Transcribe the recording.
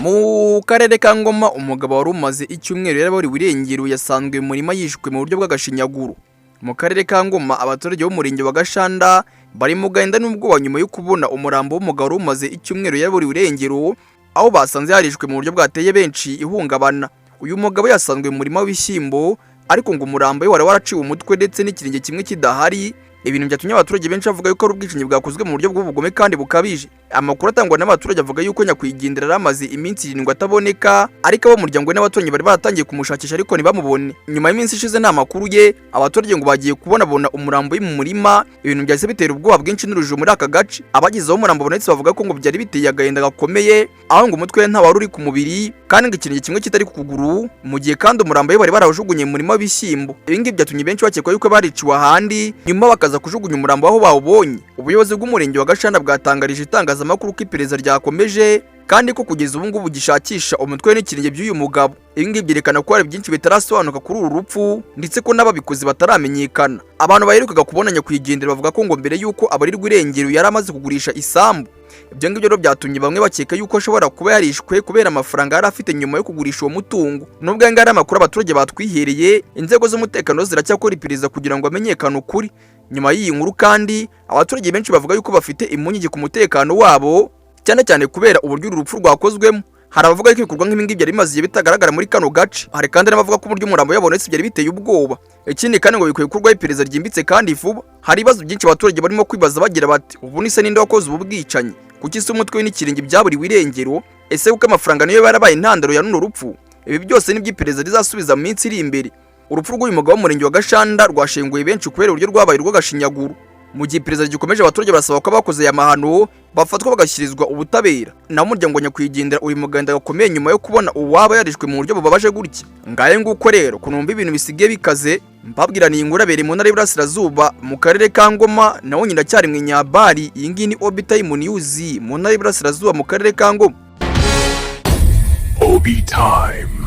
Mu karere ka Ngoma umugabo wari umaze icyumweru yaraburiwe irengero yasanzwe mu murima yishwe mu buryo bw'agashinyaguro. Mu karere ka Ngoma abaturage b'umurenge wa Gashanda bari mu gahinda n'ubwoba nyuma yo kubona umurambo w'umugabo wari umaze icyumweru yaraburiwe irengero, aho basanze yarishwe mu buryo bwateye benshi ihungabana. Uyu mugabo yasanzwe mu murima w'ibishyimbo ariko ngo umurambo we wari waraciwe umutwe ndetse n'ikirenge kimwe kidahari. Ibintu byatumye abaturage benshi bavuga yuko ari ubwicanyi bwakozwe mu buryo bw'ubugome kandi bukabije. Amakuru atangwa n'abaturage avuga yuko nyakwigendera yaramaze iminsi 7 ataboneka, ariko abo muryango we n'abaturanyi bari baratangiye kumushakisha ariko ntibamubone. Nyuma y'iminsi ishize nta makuru ye, abaturage ngo bagiye kubona umurambo mu murima. Ibintu byahise bitera ubwoba bwinshi n'urujijo muri aka gace. Abagizeho umurambo bonetse bavuga ko ngo byari biteye agahinda gakomeye, aho ngo umutwe nta wari uri ku mubiri kandi ngo ikirenge kimwe kitari ku kuguru, mu gihe kandi umurambo we bari barawujugunye mu murima w'ibishyimbo. Ibi ngibi byatumye benshi bakekwa yuko bariciwe ahandi, nyuma bakaza kujugunya umurambo aho bawubonye. Ubuyobozi bw'umurenge wa Gashanda bwatangarije itangazamakuru ko iperereza ryakomeje kandi ko kugeza ubu ngubu gishakisha umutwe n'ikirenge by'uyu mugabo. Ibi ngibi byerekana ko hari byinshi bitarasobanuka kuri uru rupfu ndetse ko n'ababikoze bataramenyekana. Abantu baherukaga kubona nyakwigendera bavuga ko ngo mbere yuko abarirwa irengero yari amaze kugurisha isambu. Ibyo ngibyo rero byatumye bamwe bakeka yuko ashobora kuba yarishwe kubera amafaranga yari afite nyuma yo kugurisha uwo mutungo. Nubwo ngari amakuru abaturage batwihereye, inzego z'umutekano ziracyakora iperereza kugira ngo amenyekane ukuri. Nyuma y'iyi nkuru kandi abaturage benshi bavuga yuko bafite impungenge ku mutekano wabo, cyane cyane kubera uburyo uru rupfu rwakozwemo. Hari abavuga ko ibikorwa nk'ibi byari bimaze bitagaragara muri kano gace. Hari kandi n'abavuga ko uburyo umurambo yabonetse byari biteye ubwoba. Ikindi kandi ngo bikwiye gukorwaho iperereza ryimbitse kandi vuba. Hari ibibazo byinshi abaturage barimo kwibaza bagira bati ubu ni se ninde wakoze ubu bwicanyi? Kuki se umutwe we n'ikirenge byaburiwe irengero? Ese kuko amafaranga niyo yarabaye intandaro ya runo rupfu? Ibi byose ni by'iperereza rizasubiza mu minsi iri imbere. Urupfu rw'uyu mugabo w'umurenge wa Gashanda rwashenguye benshi kubera uburyo rwabaye rw'agashinyaguro. Mu gihe iperereza gikomeje, abaturage barasaba ko abakoze aya mahano bafatwa bagashyirizwa ubutabera. Naho umuryango nyakwigendera uri mu gahinda gakomeye nyuma yo kubona uwaba yarishwe mu buryo bubabaje gutya. Ngaye nguko rero kunumva ibintu bisigaye bikaze, mbabwiraniye inkuru abereye mu ntara y'Iburasirazuba mu karere ka Ngoma, naho nyina cyari mu Nyabari. Iyi ngiyi ni Obi Time News mu ntara y'Iburasirazuba mu karere ka Ngoma. Obi Time.